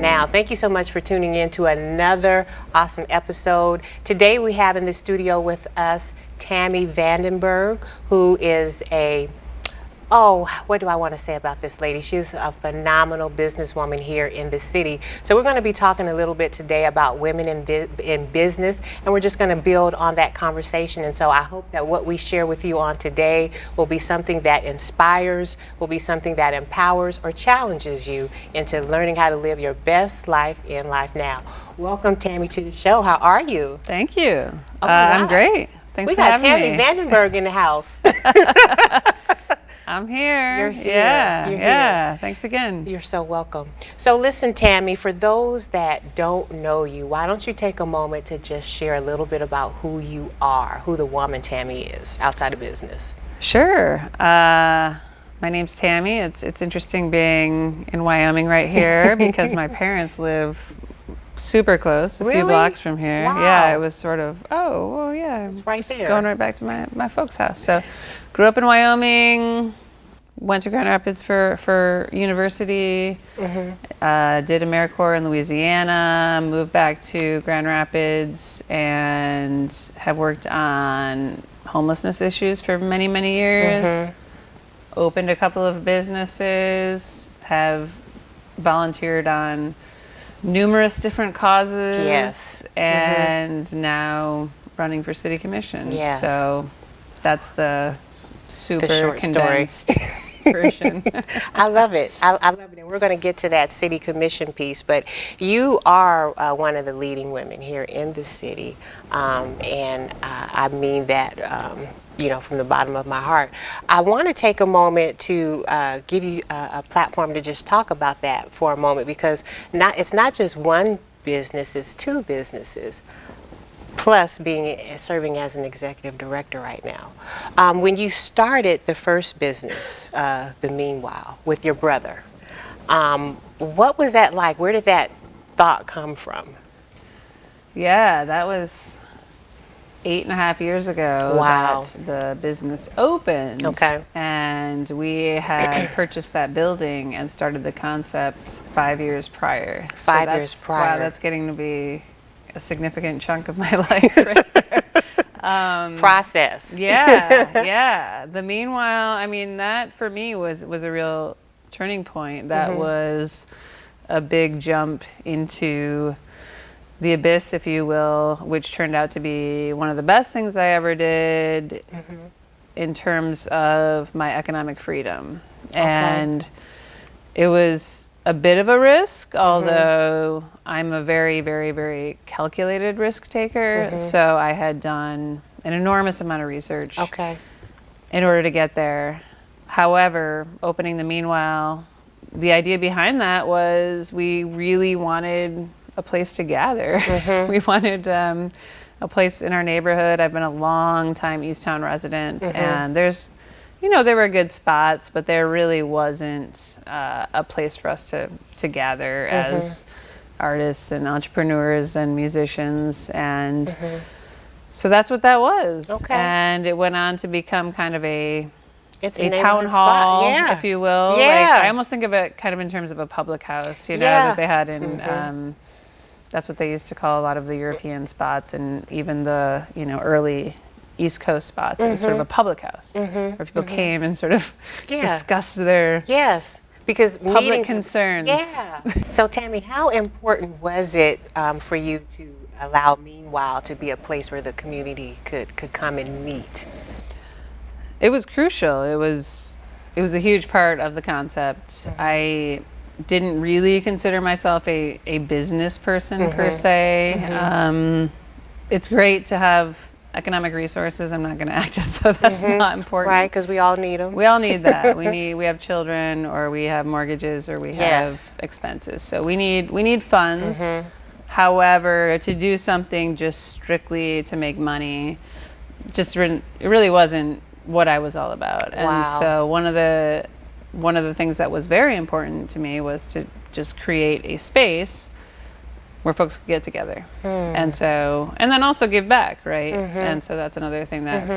now. Thank you so much for tuning in to another awesome episode. Today we have in the studio with us Tami Vandenberg, who is what do I want to say about this lady? She's a phenomenal businesswoman here in the city. So we're going to be talking a little bit today about women in business, and we're just going to build on that conversation. And so I hope that what we share with you on today will be something that inspires, will be something that empowers or challenges you into learning how to live your best life in life now. Welcome, Tammy, to the show. How are you? Thank you. I'm great. Thanks for having me. We got Tami Vandenberg in the house. I'm here. You're here. Yeah, You're yeah. here. Thanks again. You're so welcome. So listen, Tammy, for those that don't know you, why don't you take a moment to just share a little bit about who you are, who the woman Tammy is outside of business? Sure. My name's Tammy. It's interesting being in Wyoming right here because my parents live super close, a few blocks from here. Wow. Yeah, it was sort of, It's right there. Going right back to my folks' house. So grew up in Wyoming, went to Grand Rapids for university, did AmeriCorps in Louisiana, moved back to Grand Rapids, and have worked on homelessness issues for many, many years. Opened a couple of businesses, have volunteered on numerous different causes, and now running for city commission. So that's the super condensed version. I love it. I love it. And we're going to get to that city commission piece, but you are one of the leading women here in the city. And I mean that, from the bottom of my heart. I want to take a moment to give you a platform to just talk about that for a moment, because it's not just one business, it's two businesses. Plus serving as an executive director right now. When you started the first business, the Meanwhile, with your brother, what was that like? Where did that thought come from? Yeah, that was 8.5 years ago that the business opened. Okay. And we had purchased that building and started the concept 5 years prior. 5 years prior. Wow, that's getting to be a significant chunk of my life right there. Process. Yeah. The Meanwhile, I mean, that for me was a real turning point. That was a big jump into the abyss, if you will, which turned out to be one of the best things I ever did in terms of my economic freedom. And it was a bit of a risk, although I'm a very, very, very calculated risk taker. So I had done an enormous amount of research in order to get there. However, opening the Meanwhile, the idea behind that was we really wanted a place to gather. We wanted a place in our neighborhood. I've been a long time Easttown resident, and there were good spots, but there really wasn't a place for us to gather as artists and entrepreneurs and musicians. And so that's what that was. And it went on to become kind of a town hall, if you will. Like, I almost think of it kind of in terms of a public house, that they had in, that's what they used to call a lot of the European spots, and even the, early East Coast spots. It was sort of a public house where people came and sort of discussed their because public concerns. So Tammy, how important was it for you to allow Meanwhile to be a place where the community could come and meet? It was crucial. It was a huge part of the concept. I didn't really consider myself a business person per se. It's great to have economic resources. I'm not going to act as though that's not important. Right, because we all need them. We all need that. We have children, or we have mortgages, or we have expenses. So we need funds. However, to do something just strictly to make money, it really wasn't what I was all about. And so one of the things that was very important to me was to just create a space where folks could get together. And then also give back, right? And so that's another thing that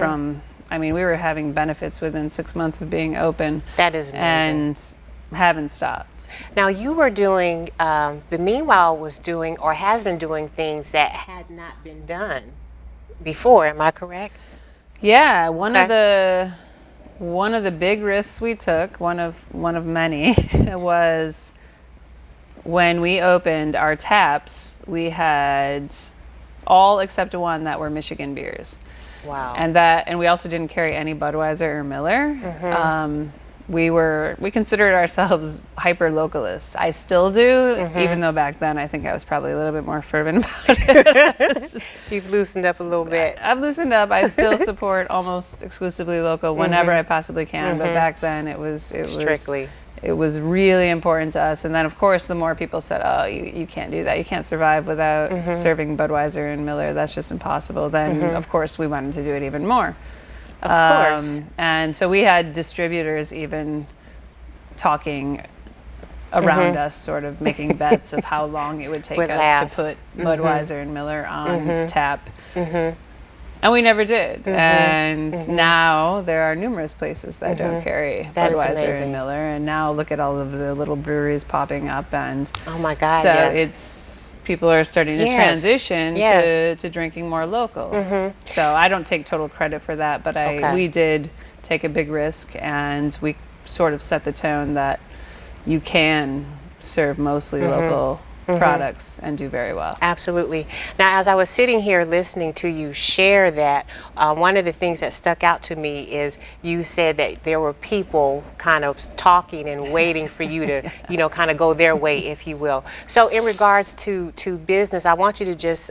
we were having benefits within 6 months of being open. That is amazing. And haven't stopped. Now you were doing, the Meanwhile was doing or has been doing things that had not been done before. Am I correct? Yeah, one of the big risks we took, one of many, was when we opened our taps. We had all except one that were Michigan beers. Wow. And we also didn't carry any Budweiser or Miller. We considered ourselves hyper localists. I still do, even though back then I think I was probably a little bit more fervent about it. You've loosened up a little bit. I've loosened up. I still support almost exclusively local whenever I possibly can. But back then it was Strictly. It was really important to us. And then of course the more people said, oh, you can't do that. You can't survive without serving Budweiser and Miller. That's just impossible. Then of course we wanted to do it even more. Of course. And so we had distributors even talking around us, sort of making bets of how long it would take us to put Budweiser and Miller on tap. And we never did. And now there are numerous places that don't carry Budweiser and Miller. And now look at all of the little breweries popping up. And oh my God, so yes. People are starting to transition to drinking more local. So I don't take total credit for that, but we did take a big risk, and we sort of set the tone that you can serve mostly local products and do very well. Absolutely. Now, as I was sitting here listening to you share that, one of the things that stuck out to me is you said that there were people kind of talking and waiting for you to, kind of go their way, if you will. So in regards to business, I want you to just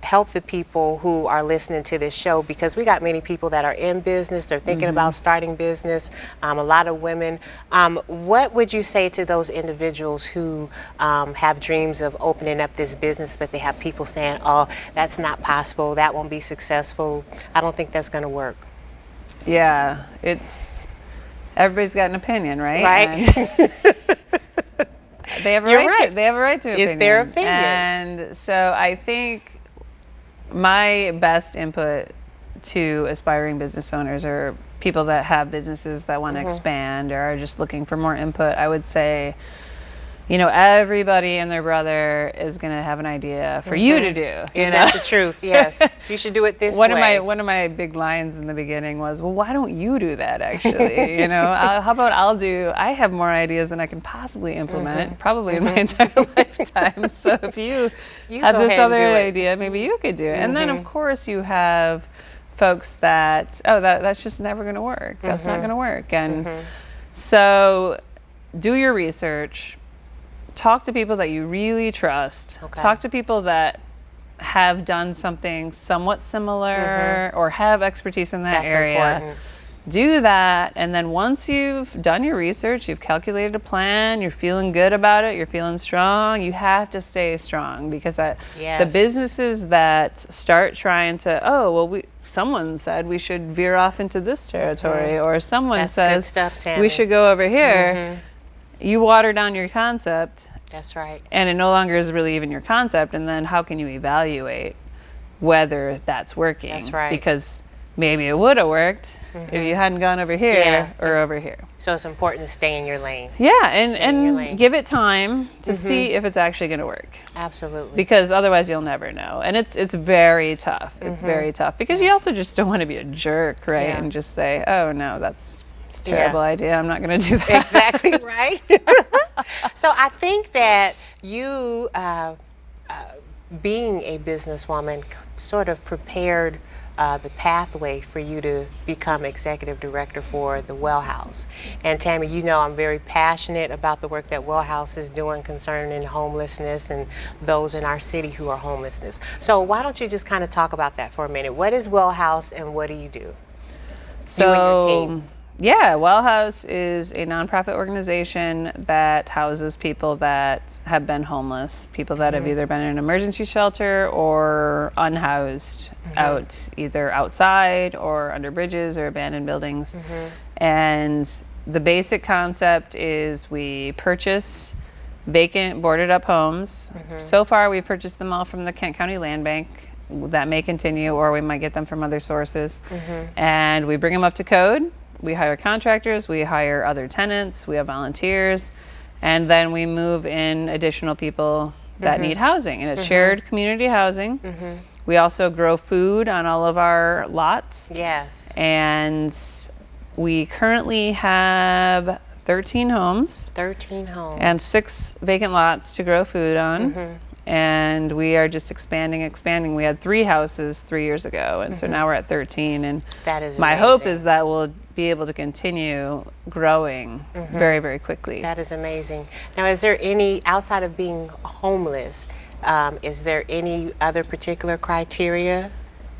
help the people who are listening to this show, because we got many people that are in business, they're thinking about starting business, a lot of women. What would you say to those individuals who have dreams of opening up this business, but they have people saying, oh, that's not possible, that won't be successful, I don't think that's going to work? Yeah, everybody's got an opinion, right? Right. They have a right. They have a right to an opinion. It's their opinion. And so I think my best input to aspiring business owners or people that have businesses that want to expand or are just looking for more input, I would say, everybody and their brother is going to have an idea for you to do. And that's the truth, yes. You should do it this way. One of my big lines in the beginning was, well, why don't you do that, actually? How about I have more ideas than I can possibly implement, probably in my entire lifetime. So if you had this other idea, maybe you could do it. And then, of course, you have folks that, that's just never going to work. That's not going to work. And so do your research. Talk to people that you really trust. Talk to people that have done something somewhat similar or have expertise in that area. Important. Do that, and then once you've done your research, you've calculated a plan, you're feeling good about it, you're feeling strong, you have to stay strong, because the businesses that start trying to, someone said we should veer off into this territory, or someone says we should go over here, you water down your concept. That's right. And it no longer is really even your concept. And then how can you evaluate whether that's working? That's right. Because maybe it would have worked if you hadn't gone over here or over here. So it's important to stay in your lane. Yeah, and give it time to see if it's actually going to work. Absolutely. Because otherwise you'll never know. And it's very tough. It's very tough, because you also just don't want to be a jerk, right? And just say, oh, no, that's a terrible idea. I'm not going to do that. Exactly right. So I think that you, being a businesswoman, sort of prepared the pathway for you to become executive director for the Wellhouse. And Tammy, I'm very passionate about the work that Wellhouse is doing concerning homelessness and those in our city who are homelessness. So why don't you just kind of talk about that for a minute? What is Wellhouse and what do you do? So, you and your team. Yeah, Wellhouse is a nonprofit organization that houses people that have been homeless, people that have either been in an emergency shelter or unhoused out, either outside or under bridges or abandoned buildings. And the basic concept is we purchase vacant, boarded up homes. So far, we've purchased them all from the Kent County Land Bank. That may continue, or we might get them from other sources. And we bring them up to code. we hire contractors, we hire other tenants, we have volunteers, and then we move in additional people that need housing. And it's shared community housing. We also grow food on all of our lots. Yes. And we currently have 13 homes. 13 homes. And 6 vacant lots to grow food on. And we are just expanding. We had 3 houses 3 years ago, and so now we're at 13. And that is my amazing. hope is that we'll be able to continue growing very, very quickly. That is amazing. Now, is there any, outside of being homeless, is there any other particular criteria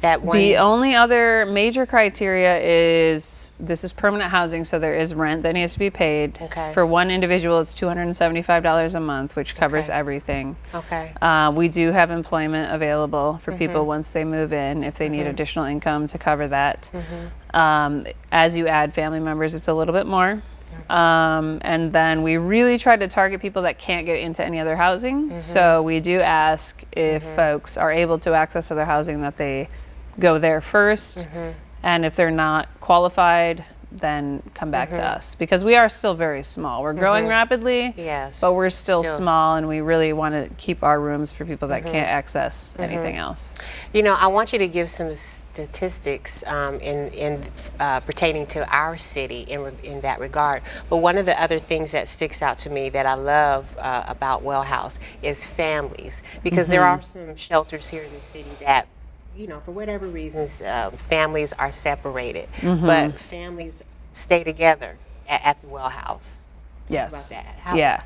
that one? The only other major criteria is this is permanent housing, so there is rent that needs to be paid. Okay. For one individual, it's $275 a month, which covers everything. Okay. We do have employment available for people once they move in, if they need additional income to cover that. As you add family members, it's a little bit more. And then we really try to target people that can't get into any other housing. So we do ask if folks are able to access other housing that they go there first. And if they're not qualified, then come back to us, because we are still very small. We're growing rapidly, Yes. but we're still small, and we really want to keep our rooms for people that can't access anything else. You know, I want you to give some statistics in pertaining to our city in that regard. But one of the other things that sticks out to me that I love about Wellhouse is families, because there are some shelters here in the city that, you know, for whatever reasons, families are separated, but families stay together at the Wellhouse. Yes. Talk about that. Yeah.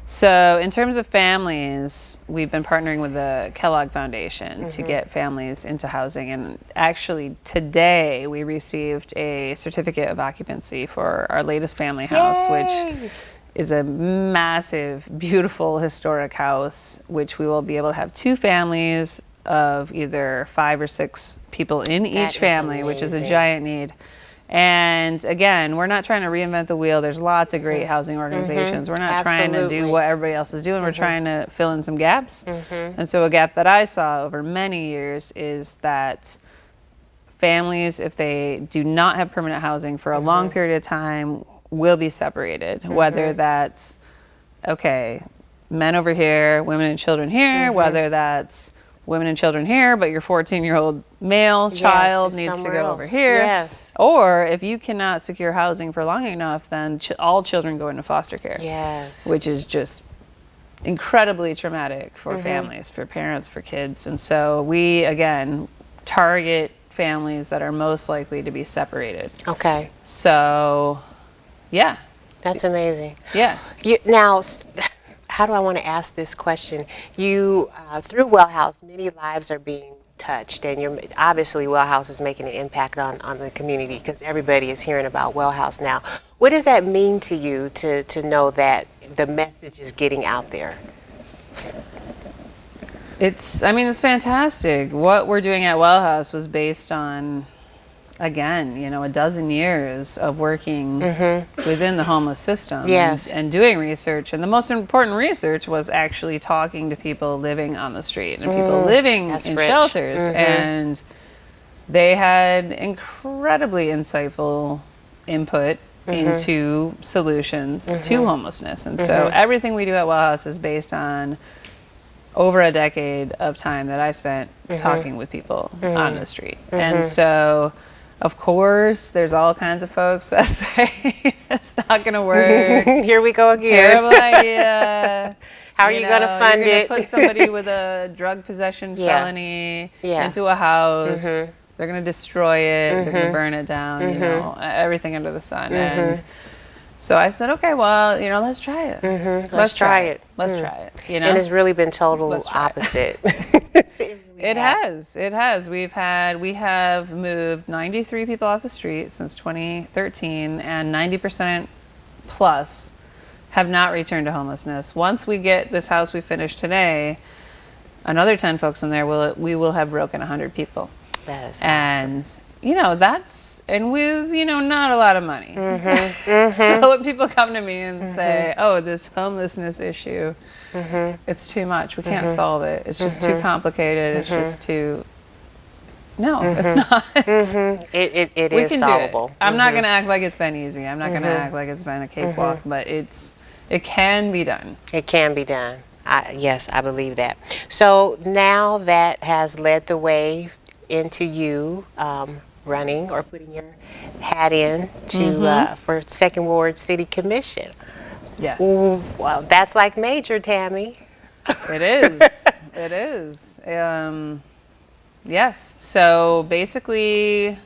So in terms of families, we've been partnering with the Kellogg Foundation to get families into housing. And actually today we received a certificate of occupancy for our latest family house, which is a massive, beautiful, historic house, which we will be able to have 2 families of either 5 or 6 people in each family, which is a giant need. And again, we're not trying to reinvent the wheel. There's lots of great housing organizations. We're not trying to do what everybody else is doing. We're trying to fill in some gaps. And so a gap that I saw over many years is that families, if they do not have permanent housing for a long period of time, will be separated, whether that's, okay, men over here, women and children here, whether that's women and children here, but your 14-year-old male child needs to go over here. Yes. Or if you cannot secure housing for long enough, then all children go into foster care. Yes. Which is just incredibly traumatic for families, for parents, for kids. And so we, again, target families that are most likely to be separated. Okay. So, yeah. That's amazing. Yeah. Now, how do I want to ask this question? You, through Wellhouse, many lives are being touched, and obviously Wellhouse is making an impact on the community, because everybody is hearing about Wellhouse now. What does that mean to you to know that the message is getting out there? It's fantastic. What we're doing at Wellhouse was based on, again, a dozen years of working within the homeless system and doing research. And the most important research was actually talking to people living on the street and people living in shelters. And they had incredibly insightful input into solutions to homelessness. And so everything we do at Wellhouse is based on over a decade of time that I spent talking with people on the street. And so, of course, there's all kinds of folks that say it's not going to work. Here we go again. Terrible idea. How are you going to fund you're it? Put somebody with a drug possession felony into a house. They're going to destroy it. They're going to burn it down. Everything under the sun. And so I said, okay, well, let's try it. Let's try it. Let's try it. And it's really been total opposite. It has. We have moved 93 people off the street since 2013, and 90% plus have not returned to homelessness. Once we get this house we finished today, another 10 folks in there, we will have broken 100 people. That is and that's, and with, not a lot of money. So when people come to me and say, oh, this homelessness issue, it's too much. We can't solve it. It's just too complicated. It's just too No, it's not. It We is can solvable. do it. I'm not going to act like it's been easy. I'm not going to act like it's been a cakewalk, but it can be done. It can be done. Yes, I believe that. So now that has led the way into you running or putting your hat in to for Second Ward City Commission. Yes. Ooh, well, that's like major, Tammy. It is. It is. Yes. So basically,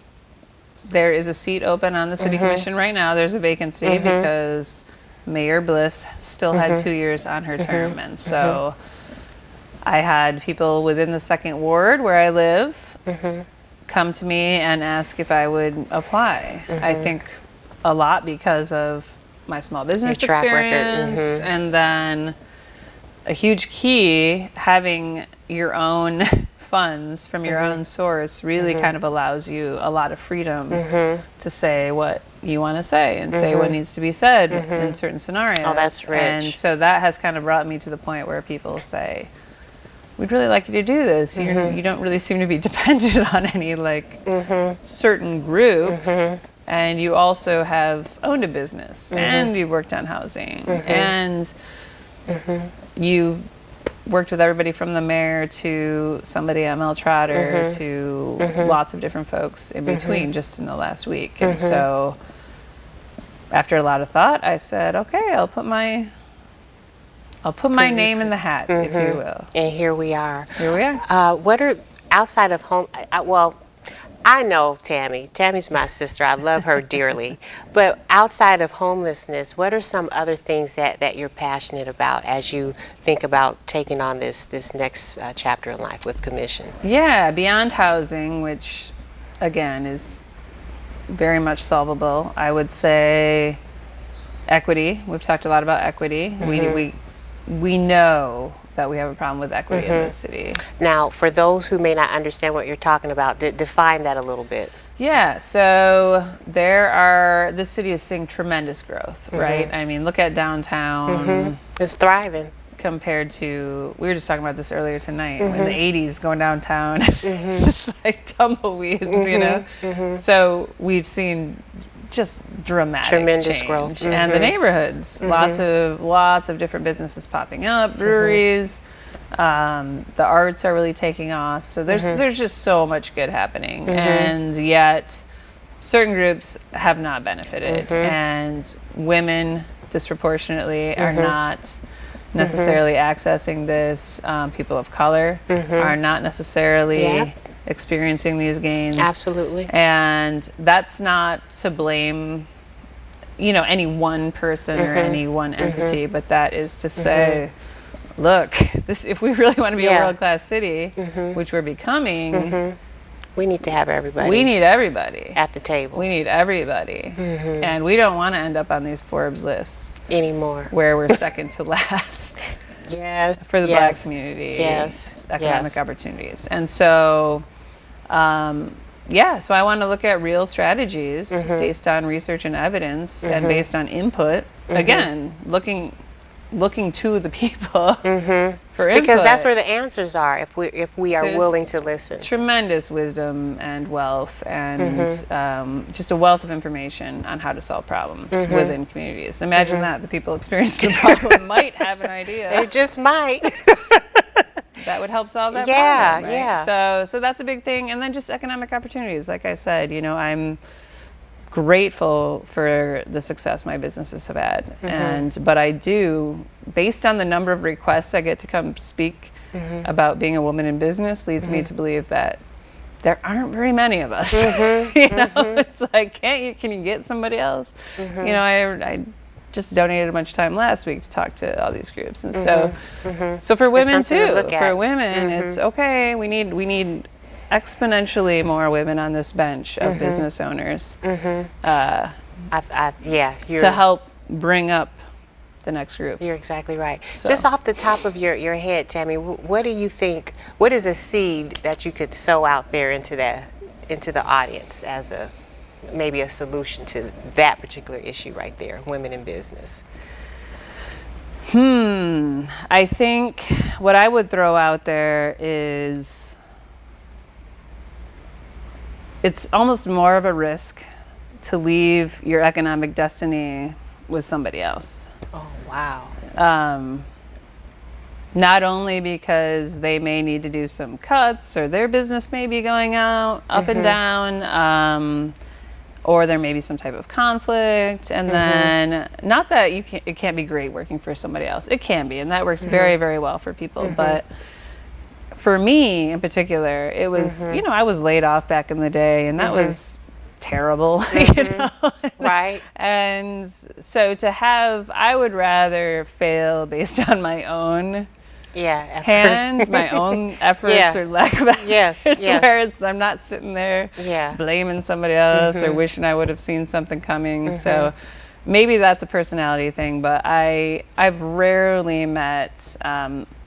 there is a seat open on the City Commission right now. There's a vacancy because Mayor Bliss still had 2 years on her term. And so I had people within the Second Ward where I live come to me and ask if I would apply. I think a lot because of my small business Your track record. experience, and then a huge key, having your own funds from your own source really kind of allows you a lot of freedom to say what you want to say and say what needs to be said in certain scenarios. Oh, that's rich. And so that has kind of brought me to the point where people say, we'd really like you to do this. You don't really seem to be dependent on any certain group. And you also have owned a business and you've worked on housing and you've worked with everybody from the mayor to somebody at Mel Trotter to lots of different folks in between just in the last week. And so after a lot of thought, I said, okay, I'll put my name in the hat, if you will. And here we are. Here we are. What are, outside of home, well, I know Tammy. Tammy's my sister. I love her dearly. But outside of homelessness, what are some other things that you're passionate about as you think about taking on this next chapter in life with Commission? Yeah, beyond housing, which again is very much solvable. I would say equity. We've talked a lot about equity. We know that we have a problem with equity in this city. Now, for those who may not understand what you're talking about, define that a little bit. Yeah, so this city is seeing tremendous growth, right? I mean, look at downtown. It's thriving. Compared to, we were just talking about this earlier tonight, in the 80s going downtown, just like tumbleweeds, you know? So we've seen just dramatic tremendous change. growth. And the neighborhoods, lots of different businesses popping up, breweries, the arts are really taking off. So there's just so much good happening. And yet certain groups have not benefited. And women disproportionately are not necessarily accessing this. People of color are not necessarily experiencing these gains. Absolutely. And that's not to blame, any one person or any one entity, but that is to say, look, if we really want to be a world-class city, which we're becoming, we need to have everybody. We need everybody at the table. We need everybody. And we don't want to end up on these Forbes lists anymore where we're second to last. Yes. For the Black community. Yes. Economic opportunities. And so, so I want to look at real strategies based on research and evidence and based on input. Again, looking to the people for input. Because that's where the answers are if we are willing to listen. Tremendous wisdom and wealth and just a wealth of information on how to solve problems within communities. Imagine that the people experiencing the problem might have an idea. They just might. That would help solve that problem. Right? Yeah. So that's a big thing. And then just economic opportunities. Like I said, I'm grateful for the success my businesses have had. But I do, based on the number of requests I get to come speak about being a woman in business, leads me to believe that there aren't very many of us. It's like, can you get somebody else? I just donated a bunch of time last week to talk to all these groups. And so for women too, it's okay. We need exponentially more women on this bench of business owners to help bring up the next group. You're exactly right. So. Just off the top of your head, Tammy, what do you think, what is a seed that you could sow out there into the audience as maybe a solution to that particular issue right there, women in business? I think what I would throw out there is it's almost more of a risk to leave your economic destiny with somebody else. Oh, wow. Not only because they may need to do some cuts, or their business may be going up and down, or there may be some type of conflict. And then, not that it can't be great working for somebody else. It can be, and that works very, very well for people. But for me in particular, it was, I was laid off back in the day, and that was terrible, Right. And so I would rather fail based on my own hands, my own efforts or lack of efforts, where I'm not sitting there blaming somebody else or wishing I would have seen something coming. So maybe that's a personality thing, but I've rarely met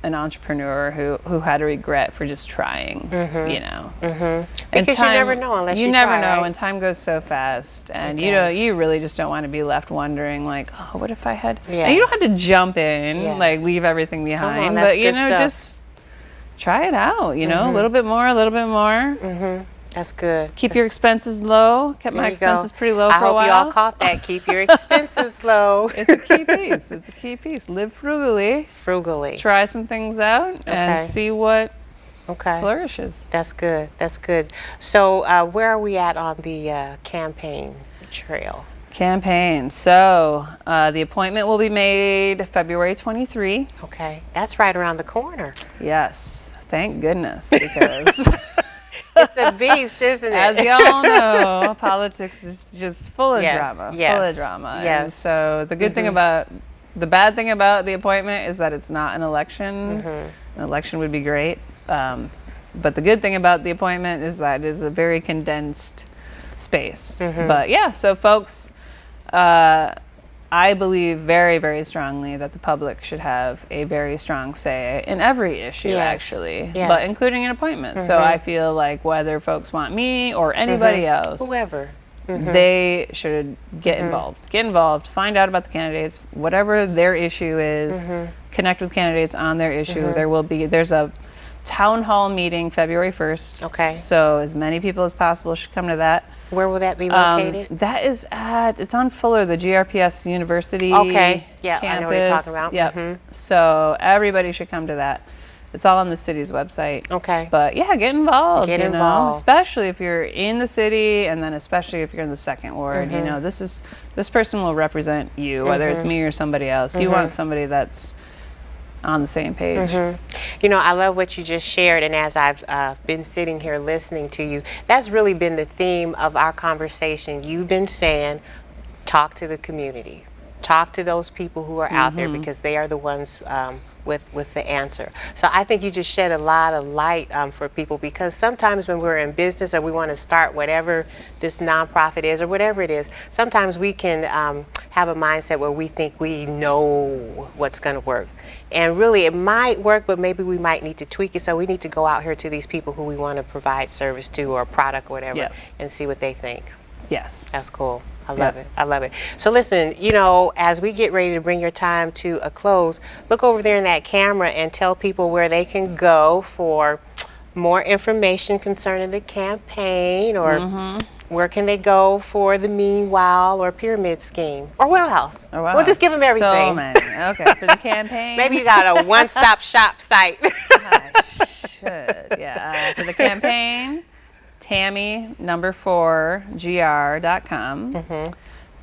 an entrepreneur who had a regret for just trying, Because And you never know unless you never try, know, right? and time goes so fast, and you really just don't want to be left wondering, like, oh, what if I had? And you don't have to jump in, like leave everything behind, but just try it out. A little bit more, a little bit more. That's good. Keep your expenses low. Kept my expenses pretty low for a while. I hope you all caught that. Keep your expenses low. It's a key piece. It's a key piece. Live frugally. Frugally. Try some things out and see what flourishes. That's good. That's good. So where are we at on the campaign trail? So the appointment will be made February 23. Okay. That's right around the corner. Yes. Thank goodness, because it's a beast, isn't it? As y'all know, politics is just full of drama. Yes. Full of drama. Yes. And so the bad thing about the appointment is that it's not an election. An election would be great. But the good thing about the appointment is that it is a very condensed space. But so folks, I believe very, very strongly that the public should have a very strong say in every issue, actually, but including an appointment. So I feel like whether folks want me or anybody else, whoever, they should get involved. Get involved, find out about the candidates, whatever their issue is, connect with candidates on their issue. There's a town hall meeting February 1st. Okay. So as many people as possible should come to that. Where will that be located? That is it's on Fuller, the GRPS University campus. I know what you're talking about. Yep. So everybody should come to that. It's all on the city's website. Okay. But get involved. Get involved. Especially if you're in the city, and then especially if you're in the second ward. This person will represent you, whether it's me or somebody else. You want somebody that's on the same page. I love what you just shared, and as I've been sitting here listening to you, that's really been the theme of our conversation. You've been saying, talk to the community, talk to those people who are out there, because they are the ones with the answer. So I think you just shed a lot of light for people, because sometimes when we're in business or we want to start whatever this nonprofit is or whatever it is, sometimes we can have a mindset where we think we know what's going to work. And really it might work, but maybe we might need to tweak it. So we need to go out here to these people who we want to provide service to, or a product or whatever, and see what they think. Yes. That's cool. I love it. I love it. So listen, as we get ready to bring your time to a close, look over there in that camera and tell people where they can go for more information concerning the campaign, or where can they go for the Meanwhile or Pyramid Scheme or Wellhouse. We'll just give them everything. So many. Okay, for the campaign. Maybe you got a one-stop shop site. I should. For the campaign, Tammy 4gr.com.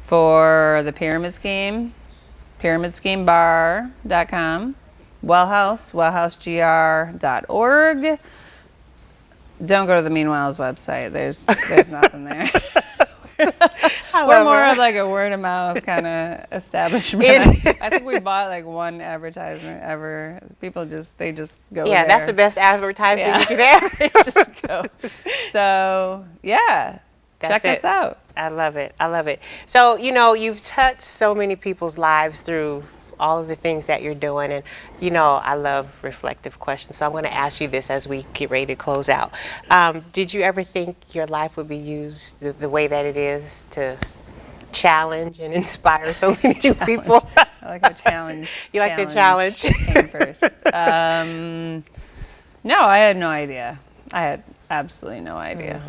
For the Pyramid Scheme, pyramidschemebar.com. Wellhouse, wellhousegr.org. Don't go to the Meanwhile's website. There's nothing there. We're more of like a word of mouth kind of establishment. I think we bought like one advertisement ever. People they just go there. That's the best advertisement you can have. Just go. So check us out. I love it. I love it. So, you've touched so many people's lives through all of the things that you're doing. And, I love reflective questions. So I'm going to ask you this as we get ready to close out. Did you ever think your life would be used the way that it is to challenge and inspire so many people? I like the challenge. You like the challenge? Came first. No, I had no idea. I absolutely no idea.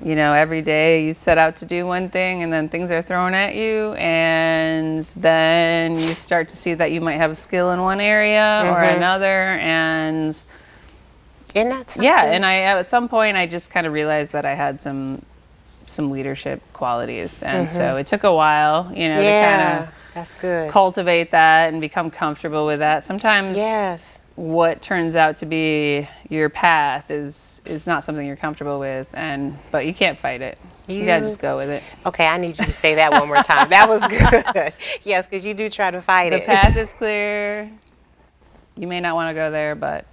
No, every day you set out to do one thing and then things are thrown at you, and then you start to see that you might have a skill in one area or another, and that's something? yeah, and at some point I just kind of realized that I had some leadership qualities, and so it took a while, to kind of that's good. cultivate that and become comfortable with that. Sometimes what turns out to be your path is not something you're comfortable with, but you can't fight it. You gotta just go with it. Okay, I need you to say that one more time. That was good. Yes, because you do try to fight it. The path is clear. You may not want to go there, but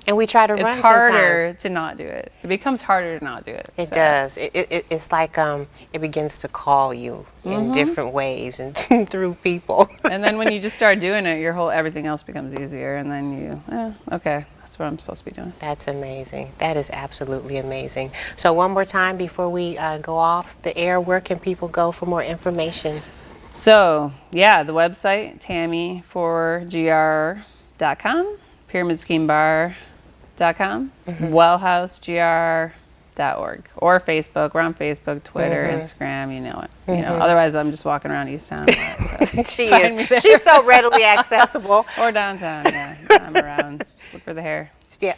and we try to run. It's harder sometimes to not do it. It becomes harder to not do it. It does. It's like it begins to call you in different ways and through people. And then when you just start doing it, everything else becomes easier. And then okay, that's what I'm supposed to be doing. That's amazing. That is absolutely amazing. So one more time before we go off the air, where can people go for more information? So the website, Tammy4gr.com, pyramidschemebar.com, wellhousegr.org, or Facebook. We're on Facebook, Twitter, Instagram, you know it. Otherwise I'm just walking around East Town a lot, so She is. She's so readily accessible. Or downtown, I'm around. Just look for the hair. Yeah.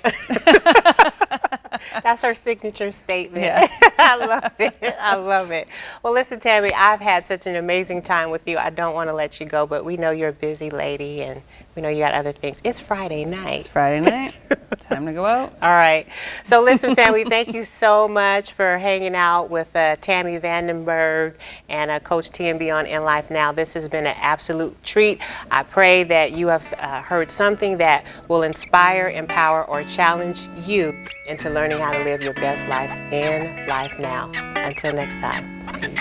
That's her signature statement. Yeah. I love it. I love it. Well, listen, Tammy, I've had such an amazing time with you. I don't want to let you go, but we know you're a busy lady and we know you got other things. It's Friday night. It's Friday night. Time to go out. All right. So listen, family, thank you so much for hanging out with Tami Vandenberg and Coach TMB on In Life Now. This has been an absolute treat. I pray that you have heard something that will inspire, empower, or challenge you into learning how to live your best life in life now. Until next time, peace.